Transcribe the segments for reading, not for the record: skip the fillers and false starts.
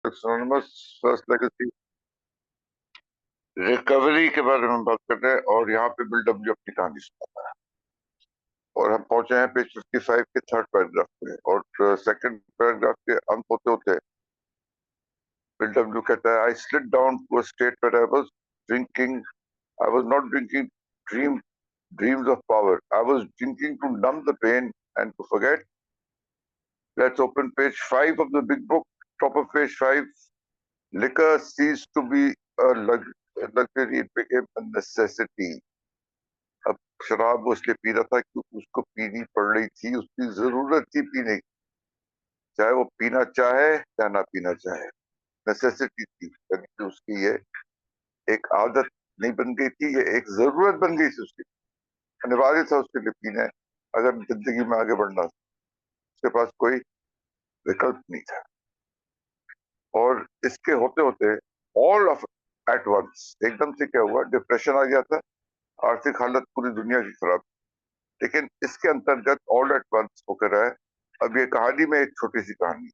Anonymous first legacy recovery के बारे में बात कर रहे हैं और यहाँ पे बिल डब्ल्यू अपनी कहानी सुनाता है। और हम पहुंचे हैं पेज 55 के थर्ड पैराग्राफ पे और सेकंड पैराग्राफ के अंत होते होते बिल डब्ल्यू कहता है, I slid down to a state where I was drinking, I was not drinking dreams of power, I was drinking to numb the pain and to forget. Let's open page 5 of the big book. Top of page 5. Liquor ceased to be a luxury, it became a necessity. अब शराब वो इसलिए P रहा था क्योंकि उसको पीनी पड़ रही थी, उसकी जरूरत थी पीने की, चाहे वो पीना चाहे या ना पीना चाहे, नेसेसिटी थी। यानी कि उसकी ये एक आदत नहीं बन गई थी, ये एक जरूरत बन गई थी उसकी, अनिवार्य था उसके लिए पीना, अगर जिंदगी में आगे बढ़ना उसके पास कोई विकल्प नहीं था। और इसके होते होते ऑल ऑफ एट वंस एकदम से क्या हुआ, डिप्रेशन आ गया था, आर्थिक हालत पूरी दुनिया की खराब। लेकिन इसके अंतर्गत ऑल एट वंस होकर है। अब ये कहानी में एक छोटी सी कहानी,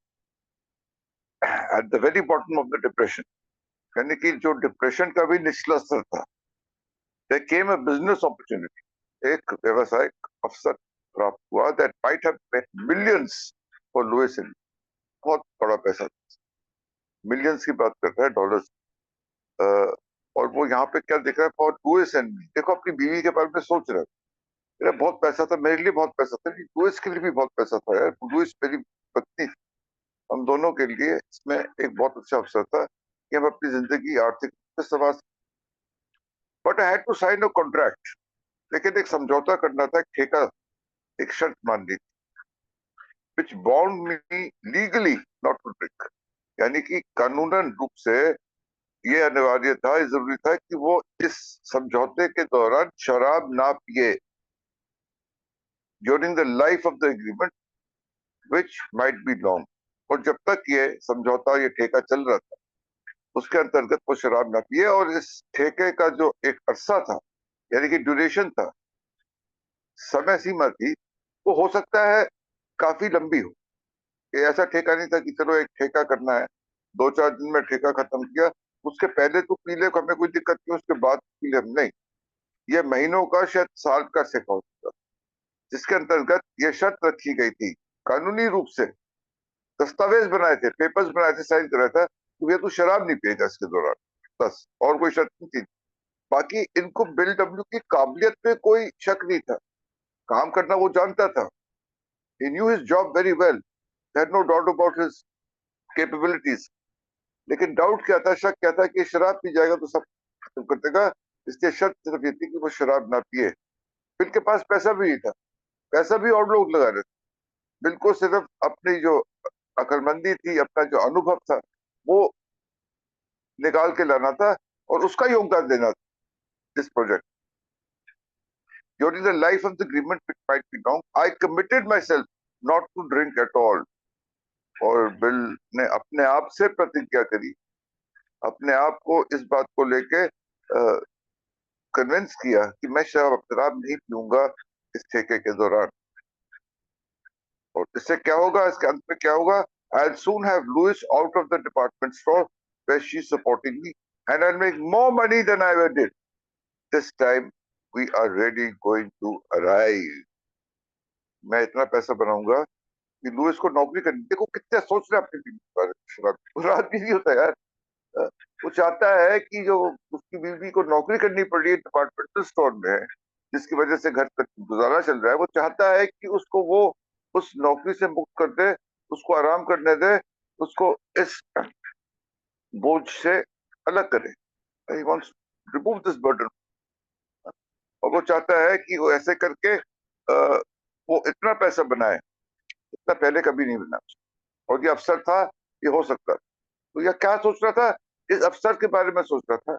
at the very bottom of the depression, यानी कि जो डिप्रेशन का भी निचला स्तर था, there came a business opportunity, एक व्यवसायिक अवसर प्राप्त हुआ that might have made millions for Lois in, बहुत बड़ा पैसा, मिलियंस की बात करता है, डॉलर्स। और वो यहाँ पे क्या दिख रहा है, फॉर लुइस एंड मी, देखो अपनी बीवी के बारे में सोच रहा है, मेरा बहुत पैसा था, मेरे लिए बहुत पैसा था, लुइस के लिए भी बहुत पैसा था यार, लुइस मेरी पत्नी, हम दोनों के लिए इसमें एक बहुत अच्छा अवसर था कि हम अपनी जिंदगी आर्थिक रूप से संवार। But I had to sign a contract, लेकिन एक समझौता करना था, एक ठेका, एक शर्त माननी थी, which bound me legally not to drink, यानी कि कानूनन रूप से ये अनिवार्य था, ये जरूरी था कि वो इस समझौते के दौरान शराब ना पिए, during the life of the agreement which might be long. और जब तक ये समझौता, ये ठेका चल रहा था, उसके अंतर्गत वो शराब ना पिए। और इस ठेके का जो एक अरसा था, यानी कि ड्यूरेशन था, समय सीमा थी, वो हो सकता है काफी लंबी हो। ये ऐसा ठेका नहीं था कि चलो एक ठेका करना है, 2-4 दिन में ठेका खत्म किया, उसके पहले तो पी ले, हमें कोई दिक्कत नहीं, उसके बाद पी ले हम, नहीं, ये महीनों का शायद साल का ठेका होता था, जिसके अंतर्गत ये शर्त रखी गई थी, कानूनी रूप से दस्तावेज बनाए थे, पेपर्स बनाए थे, साइन कराया था कि ये तू शराब नहीं पिएगा इसके दौरान, बस, और कोई शर्त नहीं थी। बाकी इनको बिल डब्ल्यू की काबिलियत पे कोई शक नहीं था, काम करना वो जानता था, he knew his job very well, they had no doubt about his capabilities। लेकिन डाउट क्या था, शक क्या था कि शराब पी जाएगा तो सब खत्म कर देगा, इसलिए शर्त सिर्फ ये थी कि वो शराब ना पिए। बिल के पास पैसा भी नहीं था, पैसा भी और लोग लगा रहे थे, बिल को सिर्फ अपनी जो अकलमंदी थी, अपना जो अनुभव था, वो निकाल के लाना था और उसका योगदान देना था इस project. During the life of the agreement which might be long, I committed myself not to drink at all। और बिल ने अपने आप से प्रतिज्ञा करी, अपने आप को इस बात को लेके कन्विंस किया कि मैं शराब नहीं पीऊंगा इस ठेके के दौरान। और इससे क्या होगा, इसके अंत में क्या होगा, I'll soon have Louis out of the department store where she's supporting me and I'll make more money than I ever did। This time we are really going to arrive। मैं इतना पैसा बनाऊंगा कि लुइस को नौकरी करनी, देखो कितने सोच रहे हैं अपनी बीवी के बारे में, शराब पूरा आदमी नहीं होता यार। वो चाहता है कि जो उसकी बीवी को नौकरी करनी पड़ रही है डिपार्टमेंटल स्टोर में, जिसकी वजह से घर का गुजारा चल रहा है, वो चाहता है कि उसको वो उस नौकरी से मुक्त कर दे, उसको आराम करने दे, उसको इस बोझ से अलग करे। He wants to remove this burden। और वो चाहता है कि वो ऐसे करके वो इतना पैसा बनाए, इतना पहले कभी नहीं बना, और ये अवसर था, ये हो सकता। तो यह क्या सोच रहा था, इस अवसर के बारे में सोच रहा था,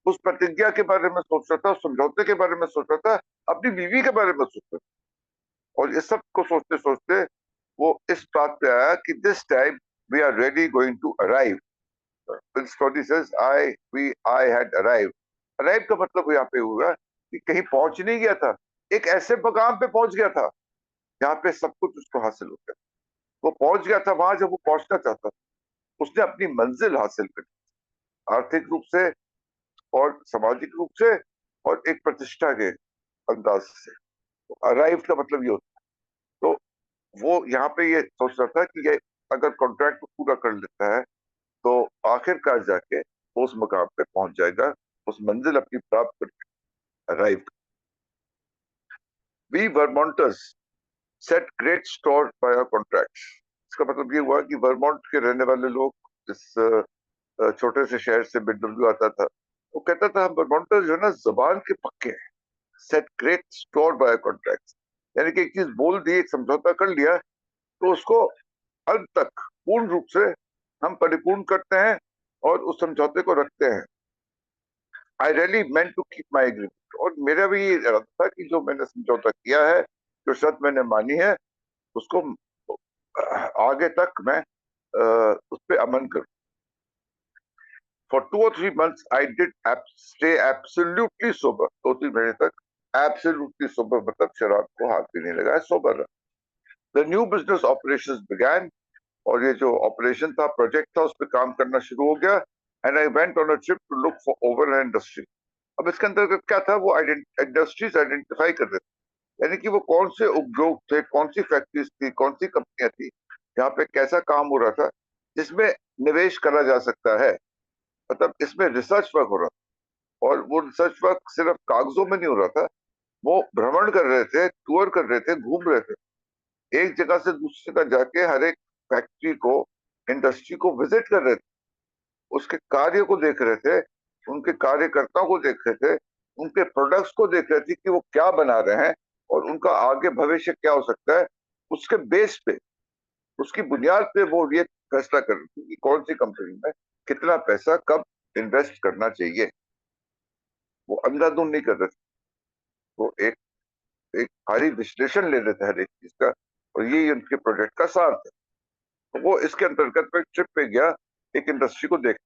उस प्रतिज्ञा के बारे में सोच रहा था, उस समझौते के बारे में सोच रहा था, अपनी बीवी के बारे में सोच रहा था। और इस सब को सोचते सोचते वो इस बात पे आया कि this time we are ready going to arrive. Bill story says I had arrive. Arrive का मतलब यहाँ पे हुआ कि कहीं पहुंच नहीं गया था, एक ऐसे मकाम पे पहुंच गया था जहाँ पे सब कुछ उसको हासिल हो गया। वो पहुंच गया था वहां जब वो पहुंचना चाहता था। उसने अपनी मंजिल हासिल कर ली, आर्थिक रूप से और सामाजिक रूप से और एक प्रतिष्ठा के अंदाज से। अराइव का मतलब ये होता है। तो वो यहाँ पे ये सोच रहा था कि ये अगर कॉन्ट्रैक्ट को पूरा कर लेता है तो आखिरकार जाके वो उस मकाम पे पहुंच जाएगा, उस मंजिल अपनी प्राप्त कर arrive. We Vermonters set great store by our contracts. इसका मतलब ये हुआ कि वर्मोंट के रहने वाले लोग, इस छोटे से शहर से बिडब्ल्यू आता था, वो कहता था हम वर्मोंटर्स जो है ना जबान के पक्के हैं। Set great store bye contracts, यानी कि एक चीज बोल दी, एक समझौता कर लिया, तो उसको अंत तक पूर्ण रूप से हम परिपूर्ण करते हैं और उस समझौते को रखते हैं। I really meant to keep my agreement, और मेरा भी ये इरादा था कि जो मैंने समझौता किया है, जो शर्त मैंने मानी है, उसको आगे तक मैं उस पर अमल करूं। For 2 or 3 months I did stay absolutely sober. 2-3 महीने तक एब्सोल्युटली सोबर मतलब शराब को हाथ भी नहीं लगाया, सोबर रहा। The new business operations began, और ये जो ऑपरेशन था, प्रोजेक्ट था, उस पर काम करना शुरू हो गया। And I went on a trip to look for overland industry. अब इसके अंतर्गत क्या था, वो इंडस्ट्रीज आइडेंटिफाई कर रहे थे, यानी कि वो कौन से उद्योग थे, कौन सी फैक्ट्रीज थी, कौन सी कंपनियां थी, जहाँ पे कैसा काम हो रहा था जिसमें निवेश करा जा सकता है। मतलब इसमें रिसर्च वर्क हो रहा था, और वो रिसर्च वर्क सिर्फ कागजों में नहीं हो रहा था, वो भ्रमण कर रहे थे, टूर कर रहे थे, घूम रहे थे, एक जगह से दूसरी जगह जाके हर एक फैक्ट्री को, इंडस्ट्री को विजिट कर रहे थे, उसके कार्य को देख रहे थे, उनके कार्यकर्ताओं को देख रहे थे, उनके प्रोडक्ट्स को देख रहे थे कि वो क्या बना रहे हैं और उनका आगे भविष्य क्या हो सकता है। उसके बेस पे, उसकी बुनियाद पे वो ये फैसला कर रहे थे कि कौन सी कंपनी में कितना पैसा कब इन्वेस्ट करना चाहिए। वो अंधाधुंध नहीं कर रहे थे, वो एक एक भारी विश्लेषण ले रहे थे हर एक चीज का, और ये उनके प्रोजेक्ट का सार था। तो वो इसके अंतर्गत में ट्रिप पे गया एक इंडस्ट्री को देख।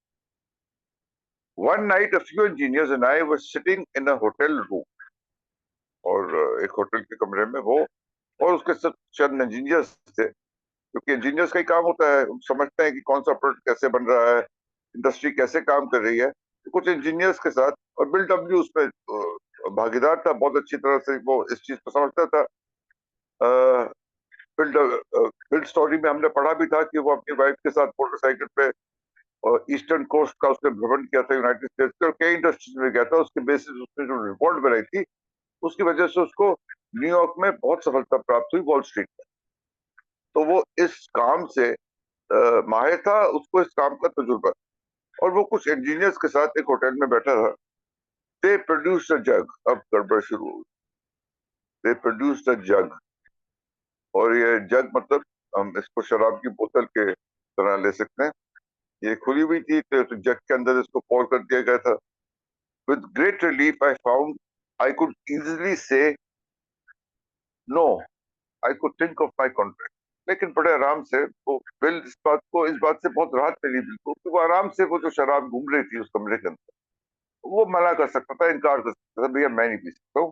One night a few engineers and I were sitting in a hotel room, और एक होटल के कमरे में वो और उसके सब चंद इंजीनियर्स थे, क्योंकि इंजीनियर्स का ही काम होता है, समझते हैं कि कौन सा प्रोडक्ट कैसे बन रहा है, इंडस्ट्री कैसे काम कर रही है। तो कुछ इंजीनियर्स के साथ, और बिल डब्ल्यू उसमें भागीदार था, बहुत अच्छी तरह से वो इस चीज को समझता था। बिल स्टोरी में हमने पढ़ा भी था कि वो अपनी वाइफ के साथ मोटरसाइकिल पे और ईस्टर्न कोस्ट का उसने भ्रमण किया था यूनाइटेड स्टेट्स के, और कई इंडस्ट्रीज में गया था। उसके बेसिस उसने जो रिपोर्ट बनाई थी, उसकी वजह से उसको न्यूयॉर्क में बहुत सफलता प्राप्त हुई, वॉल स्ट्रीट में। तो वो इस काम से माहिर था, उसको इस काम का तजुर्बा, और वो कुछ इंजीनियर्स के साथ एक होटल में बैठा था। दे प्रोड्यूस अ जग, अब गड़बड़ शुरू हुई। दे प्रोड्यूस अ जग, और ये जग मतलब हम इसको शराब की बोतल के तरह ले सकते हैं। ये खुली हुई थी, तो जग के अंदर इसको पोर कर दिया गया था। With great relief I found I could easily say no, I could think of my contract. लेकिन बड़े आराम से वो बिल इस बात से बहुत राहत मिली बिल्कुल, कि वो आराम से वो जो शराब घूम रही थी उस कमरे के अंदर, वो मना कर सकता था, इनकार कर सकता था, भैया मैं नहीं पी सकता हूँ।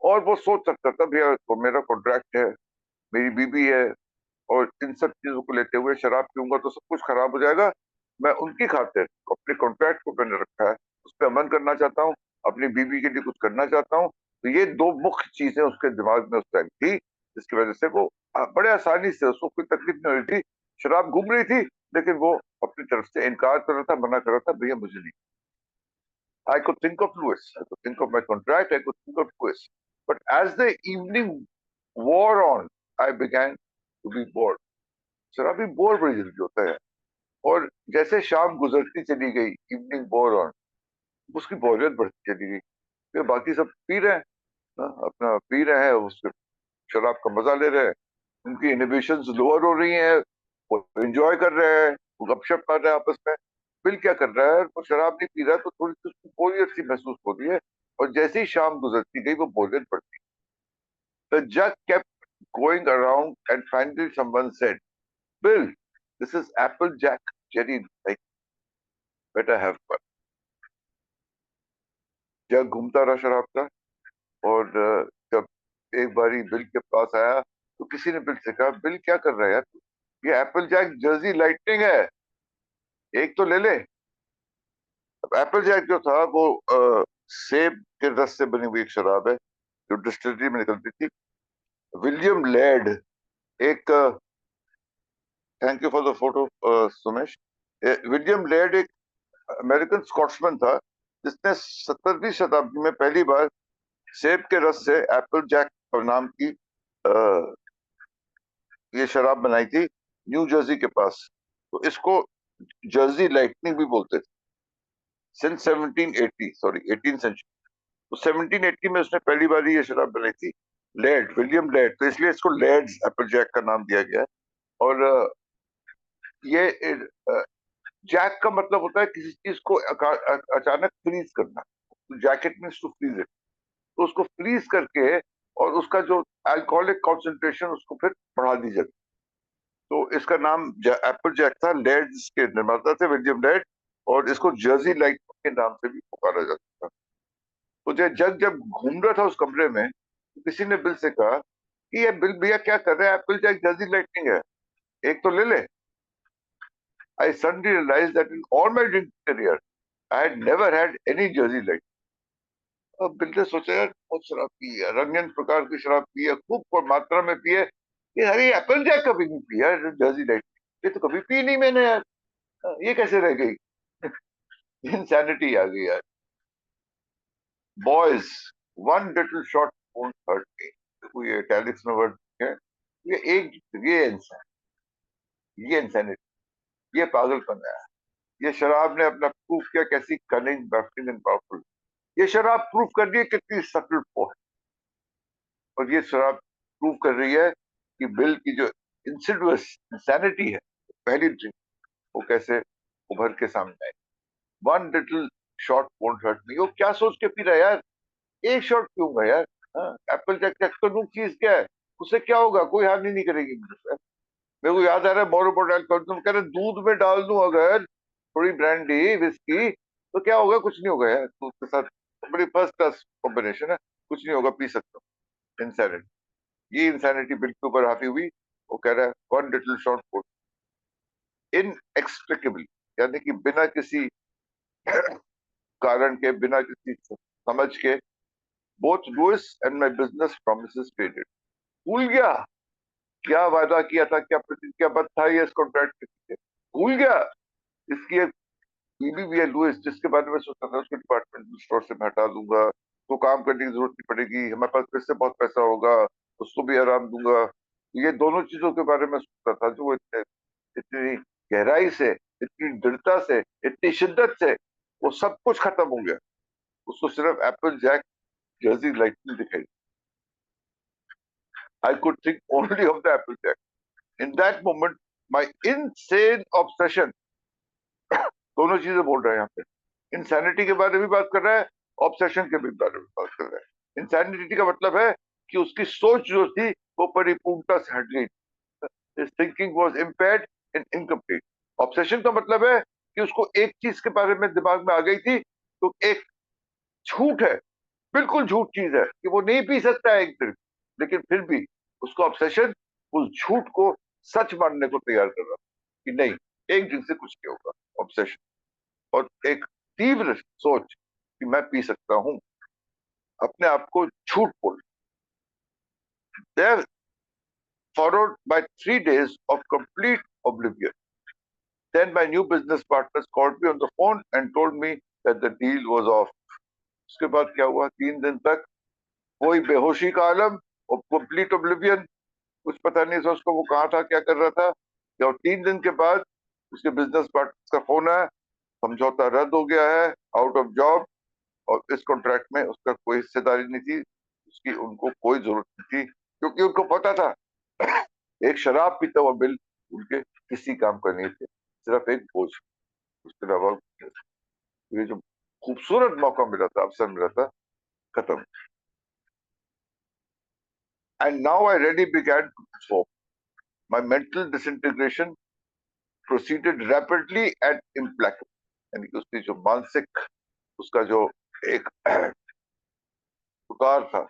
और वो सोच सकता था, भैया तो मेरा कॉन्ट्रैक्ट है, मेरी बीबी है, और इन सब चीजों को लेते हुए शराब पीऊंगा तो सब कुछ खराब हो जाएगा। मैं उनकी खातिर अपने कॉन्ट्रैक्ट को मैंने रखा है, उस पर अमल करना चाहता हूँ, अपनी बीबी के लिए कुछ करना चाहता हूँ। तो ये दो मुख्य चीजें उसके दिमाग में उस टाइम थी, जिसकी वजह से वो बड़े आसानी से, उसको कोई तकलीफ नहीं हो रही थी, शराब घूम रही थी, लेकिन वो अपनी तरफ से इनकार कर रहा था, मना कर रहा था, भैया मुझे नहीं। I could think of Lewis. I could think of my contract. I could think of Lewis. But as the evening wore on, I began to be bored. शराबी बोर बड़ी जल्दी होता है, और जैसे शाम गुजरती चली गई, इवनिंग बोर ऑन, उसकी बोरियत बढ़ती चली गई। फिर बाकी सब पी रहे हैं, अपना पी रहे हैं, उस शराब का मजा ले रहे हैं, उनकी इनहिबिशंस लोअर हो रही हैं, वो एंजॉय कर रहे हैं, वो गपशप कर रहे हैं आपस में। बिल क्या कर रहा है, वो शराब नहीं पी रहा, तो थोड़ी सी उसको बोरियत सी महसूस हो रही है, और जैसे ही शाम गुजरती गई वो बोरियत बढ़ती। The jug kept going around and finally someone said, Bill, this is apple jack cherry, like better have one. जग घूमता रहा शराब का, और जब एक बारी बिल के पास आया, तो किसी ने बिल से कहा, बिल क्या कर रहा है यार, ये एप्पल जैक जर्सी लाइटनिंग है। एक तो ले ले। अब एप्पल जैक जो था वो सेब के रस से बनी हुई एक शराब है जो डिस्टिलरी में निकलती थी। विलियम लेड, एक, thank you for the photo Sumesh. William Laird एक अमेरिकन स्कॉट्समैन था जिसने 17वीं शताब्दी में पहली बार सेब के रस से एप्पल जैक नाम की ये शराब बनाई थी, न्यू जर्सी के पास। तो इसको जर्सी लाइटनिंग भी बोलते थे। Since 1780, sorry 18 century. तो 1780 में उसने पहली बार ये शराब बनाई थी, लेड, विलियम लेड, तो इसलिए इसको लेड्स एप्पल जैक का नाम दिया गया है। और ये जैक का मतलब होता है किसी चीज को अचानक फ्रीज करना। Jacket means to freeze it. तो उसको फ्रीज करके और उसका जो अल्कोहलिक कॉन्सेंट्रेशन उसको फिर बढ़ा दी जाती। तो इसका नाम एप्पल जैक था। लेड्स के निर्माता थे विलियम लेड, और इसको जर्सी लाइट के नाम से भी पुकारा जाता था। तो जब जब घूम रहा था उस कमरे में, तो किसी ने बिल से कहा कि ये बिल भैया क्या कर रहे हैं, एप्पल जैक जर्सी लाइटनिंग है, एक तो ले ले। आई suddenly realized that in all my drinking career I had never had any jersey light. अब बिल ने सोचा यार बहुत शराब पी है, रंगीन प्रकार की शराब पी है, खूब मात्रा में पी है, ये अरे एप्पल जैक कभी नहीं पिया जर्सी लाइट, ये तो कभी पी नहीं मैंने यार, ये कैसे रह गई। इंसैनिटी आ गई यार। Boys, one little shot won't hurt me। देखो ये इटैलिक्स में वर्ड है। ये एक, ये इंसैनिटी, ये पागलपन है। ये शराब ने अपना प्रूफ किया कैसी कनिंग, बैफ्टिंग एंड पावरफुल। ये शराब प्रूफ कर रही है कितनी सटल है। और ये शराब प्रूफ कर रही है कि बिल की जो इंसिडियस इंसैनिटी है, पहली ड्रिंक, वो कैसे उभर के सामने आई। One little shot won't hurt me. वो क्या सोच के पी रहा है यार, एक शॉट पीऊंगा यार। एप्पल जैक का चीज क्या है, उससे क्या होगा, कोई हानि नहीं करेगी मुझे। मेरे को याद आ रहा है मोरो डाल कर तुम कह रहे दूध में डाल दूं अगर थोड़ी ब्रांडी विस्की, तो क्या होगा, कुछ नहीं होगा यार, दूध के साथ बड़ी फर्स्ट क्लास कॉम्बिनेशन है, कुछ नहीं होगा, पी सकता हूँ। इंसैनिटी, ये इंसैनिटी बिल के ऊपर हावी हुई। वो कह रहा है one little short food inexplicably, यानी कि बिना किसी कारण के, बिना किसी समझ के, both Louis and my business promise faded. भूल गया क्या वादा किया था, क्या प्रतिज्ञाबद्ध था ये इस कॉन्ट्रैक्ट के पीछे, भूल गया। इसकी एक बीबी भी है लुइस, जिसके बारे में सोचता था उसको डिपार्टमेंटल स्टोर से मैं हटा दूंगा, तो काम करने की जरूरत नहीं पड़ेगी, हमारे पास फिर से बहुत पैसा होगा, उसको भी आराम दूंगा। ये दोनों चीजों के बारे में सोचता था जो वो इतनी गहराई से, इतनी दृढ़ता से, इतनी शिद्दत से, वो सब कुछ खत्म हो गया। उसको सिर्फ एप्पल जैक जर्सी लाइटनिंग दिखाई। I could think only of the apple jack in that moment. My insane obsession, दोनों चीजें बोल रहे हैं यहाँ पे। इंसैनिटी के बारे में भी बात कर रहा है, ऑब्सेशन के भी बारे में बात कर रहा है। इंसैनिटी का मतलब है कि उसकी सोच जो थी वो परिपूर्णता से हट गई। His thinking was impaired and incomplete। Obsession का मतलब है कि उसको एक चीज के बारे में दिमाग में आ गई थी, तो एक झूठ है, बिल्कुल झूठ चीज है कि वो नहीं पी सकता है एक दिन, लेकिन फिर भी उसका ऑब्सेशन उस झूठ को सच मानने को तैयार कर रहा कि नहीं, एक दिन से कुछ नहीं होगा। ऑब्सेशन और एक तीव्र सोच कि मैं पी सकता हूं, अपने आप को झूठ बोल। There followed by 3 days of complete oblivion। Then my new business partners called me on the phone and told me that the deal was off। उसके बाद क्या हुआ, 3 दिन तक कोई बेहोशी का आलम और कंप्लीट ओब्लिवियन, कुछ पता नहीं था उसको, वो कहाँ था, क्या कर रहा था। और 3 दिन के बाद उसके बिजनेस पार्टनर का फोन आया, समझौता रद्द हो गया है, आउट ऑफ जॉब, और इस कॉन्ट्रैक्ट में उसका कोई हिस्सेदारी नहीं थी, उसकी उनको कोई जरूरत नहीं थी, क्योंकि उनको पता था एक शराब पीता हुआ बिल उनके किसी काम का नहीं थे, सिर्फ एक बोझ। उसके अलावा ये जो खूबसूरत मौका मिला था, अवसर मिला था, खत्म। And now I ready began to perform. My mental disintegration proceeded rapidly and implacable. यानी कि उसकी जो मानसिक, उसका जो एक पुकार था,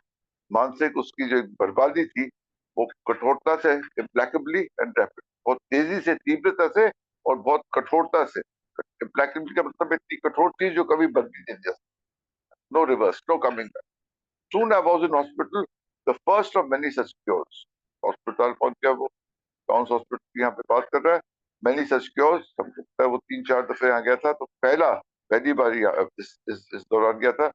मानसिक उसकी जो बर्बादी थी, वो कठोरता से, इम्प्लेकेबली एंड रैपिड, बहुत तेजी से, तीव्रता से और बहुत कठोरता से Implacability का मतलब इतनी कठोर चीज जो कभी बदली नहीं जा सकती, no reverse, no coming back. Soon I was in hospital, the first of many such cures. Hospital पहुंच गया वो, टाउन हॉस्पिटल की यहाँ पे बात कर रहा है, many such cures. हमको पता है वो 3-4 दफे यहाँ गया था, तो पहली बार इस दौरान गया था।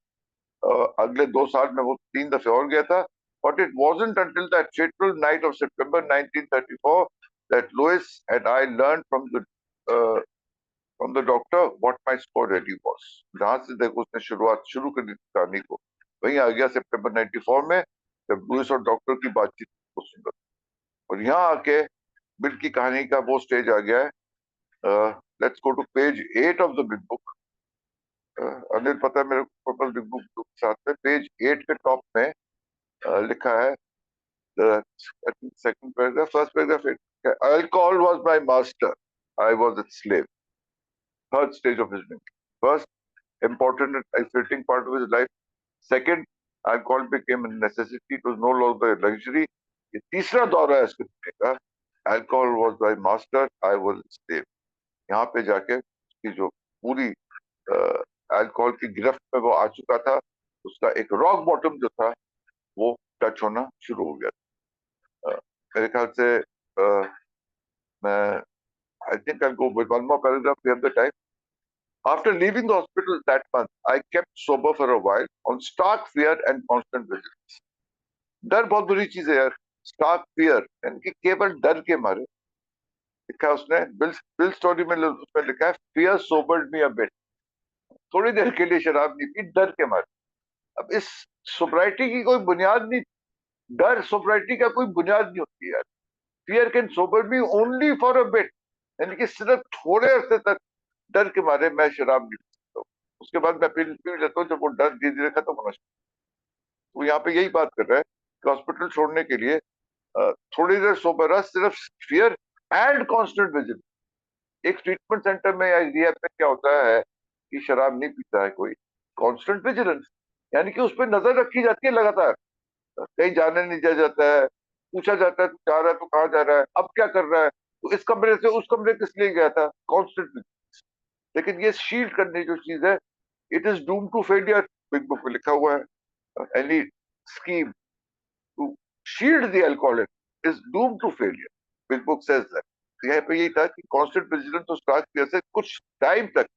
अगले 2 साल में वो 3 दफे और गया था। But it wasn't until that fateful night of September 1934 that Louis and I learned uh, from the doctor what my score really was. जहां से देखो उसने शुरुआत शुरू कर दी कहानी को, वहीं आ गया सितंबर 94 में, जब लुइस और डॉक्टर की बातचीत को सुनकर। और यहाँ आके बिल की कहानी का वो स्टेज आ गया है। Let's go to page 8 of the big book. Anil, पता है मेरे को बिग बुक के साथ में पेज 8 के टॉप में लिखा है, second paragraph, first paragraph, alcohol was my master, I was it's slave. Third stage of his drinking. First, important and exciting part of his life. Second, alcohol became a necessity, it was no longer a luxury. ये तीसरा दौर है इसके जीने का, alcohol was my master, I was its slave. यहाँ पे जाके उसकी जो पूरी अल्कोहल की गिरफ्त में वो आ चुका था, उसका एक रॉक बॉटम जो था वो टच होना शुरू हो गया था। मेरे ख्याल से मैं I think I go with one more paragraph, we have the time. After leaving the hospital that month, I kept sober for a while on stark fear and constant vigilance. डर बहुत बुरी चीज है यार। स्टार्क फियर यानी कि केवल डर के मारे, लिखा उसने बिल स्टोरी में, उसमें लिखा है फियर सोबर्ड मी अ बिट। थोड़ी देर के लिए शराब नहीं पी, डर के मारे। अब इस सोब्राइटी की कोई बुनियाद नहीं, डर सोब्राइटी का कोई बुनियाद नहीं होती यार। Fear can sober me only for a bit, यानी कि सिर्फ थोड़े अरसे तक डर के मारे मैं शराब नहीं पी सकता हूँ, उसके बाद मैं पी लेता हूँ जब वो डर धीरे धीरे खत्म होना शुरू। वो यहाँ पे यही बात कर रहा है कि हॉस्पिटल छोड़ने के लिए थोड़ी देर सोबर रहा, सिर्फ फियर एंड कांस्टेंट विजिल। एक ट्रीटमेंट सेंटर में या रिहैब में क्या होता है कि शराब नहीं पीता है कोई, कांस्टेंट विजिलेंस, यानी कि उस पर नजर रखी जाती है लगातार। कहीं जाने नहीं दिया जाता है, पूछा जाता है तू जा रहा है तो कहाँ जा रहा है, अब क्या कर रहा है, तो इस कमरे से उस कमरे किस लिए गया था, कांस्टेंट। लेकिन ये शील्ड करने जो चीज है, it is doom to failure. Big book में लिखा हुआ है, any scheme to shield the alcoholic is doom to failure, big book says that. यहाँ पे यही था कि कांस्टेंट विजिलेंस और स्टार्क फियर से कुछ टाइम तक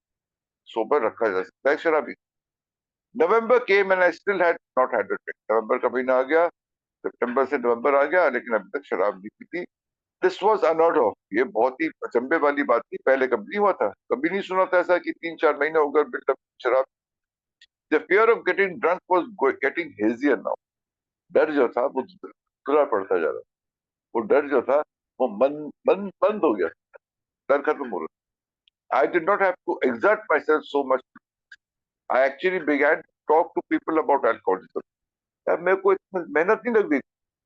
सोबर रखा जा सकता है शराबी। November came and I still had not had a drink. नवंबर का महीना आ गया, सितंबर से नवंबर आ गया, लेकिन अभी तक शराब नहीं पी थी। दिस वॉज अनऑर्ड ऑफ, ये बहुत ही अचंभे वाली बात थी, पहले कभी नहीं हुआ था, कभी नहीं सुना था ऐसा कि 3-4 महीने हो गए बिल्डअप शराब। The fear of getting drunk was getting hazier now. डर जो था वो दुरा पड़ता जा रहा, वो डर जो था वो बंद हो गया, डर खत्म हो रहा। I did not have to exert myself so much, I actually began to talk to people about alcoholism. मेरे को इतनी मेहनत नहीं लग रही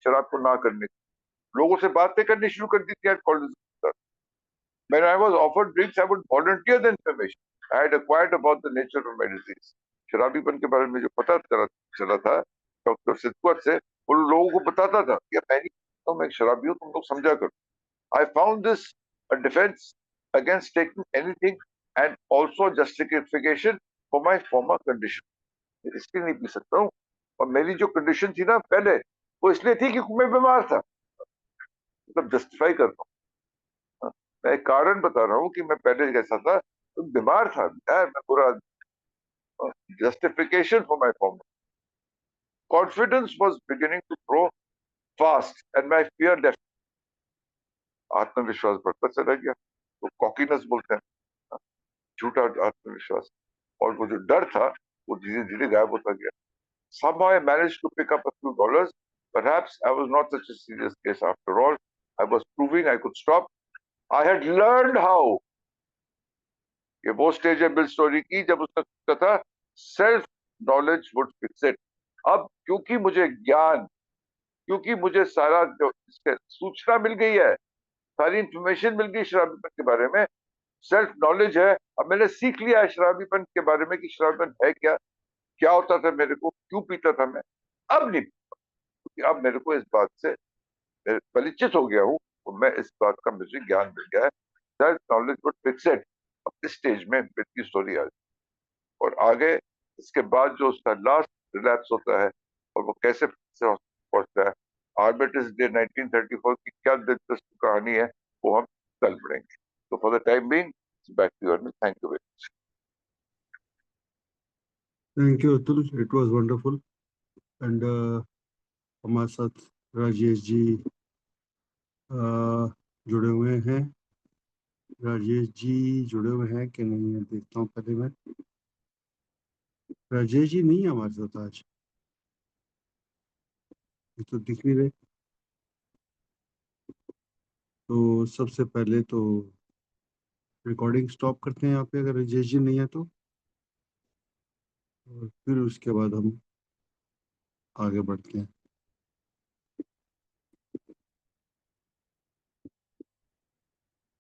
शराब को ना करने की, लोगों से बातें करनी शुरू कर दी थी alcoholism. When I was offered drinks, I would volunteer the information I had acquired about the nature of my disease. शराबीपन के बारे में जो पता चला था डॉक्टर सिद्धवर से, वो लोगों को बताता था कि मैं नहीं तो मैं शराबी हूँ, तुम लोग समझा करो। I found this a defense against taking anything and also justification for my former condition. इसलिए नहीं पी सकता हूँ, और मेरी जो कंडीशन थी ना पहले, वो इसलिए थी कि मैं बीमार था, मतलब जस्टिफाई करता हूँ। मैं एक कारण बता रहा हूँ कि मैं पहले कैसा था, तो बीमार था यार, मैं पूरा justification for my form. Confidence was beginning to grow fast and my fear left. आत्मविश्वास बढ़ता चला गया, तो कॉकीनेस बोलते हैं, झूठा आत्मविश्वास, और वो जो डर था वो धीरे धीरे गायब होता गया। Somehow I managed to pick up a few dollars. Perhaps I was not such a serious case after all. I was proving I could stop. I had learned how. ये वो स्टेज है बिल स्टोरी की जब उसने सोचा था self knowledge would fix it. अब क्योंकि मुझे ज्ञान, क्योंकि मुझे सारा जो सूचना मिल गई है, सारी इंफॉर्मेशन मिल गई शराबीपन के बारे में, सेल्फ नॉलेज है, अब मैंने सीख लिया है शराबीपन के बारे में कि शराबीपन है क्या, क्या होता था मेरे को, क्यों पीता था मैं, अब नहीं पीता, क्योंकि अब मेरे को इस बात से परिचित हो गया हूँ, और मैं इस बात का मुझे ज्ञान मिल गया है। Self knowledge would fix it. अपनी स्टेज में की स्टोरी आ जाए, और आगे इसके बाद जो उसका लास्ट रिलैप्स होता है और वो कैसे से पहुंचता है, आर्बिट्रस डे 1934 की क्या दिलचस्प कहानी है, वो हम कल पढ़ेंगे। तो for the time being, back to you. Thank you very much. Thank you Atul, it was wonderful. And हमारे साथ राजेश जी जुड़े हुए हैं। राजेश जी जुड़े हुए हैं कि नहीं है, देखता हूँ पहले मैं। राजेश जी नहीं है हमारे साथ आज, ये तो दिख नहीं रहे। तो सबसे पहले तो रिकॉर्डिंग स्टॉप करते हैं यहाँ पे, अगर राजेश जी नहीं है तो। और फिर उसके बाद हम आगे बढ़ते हैं।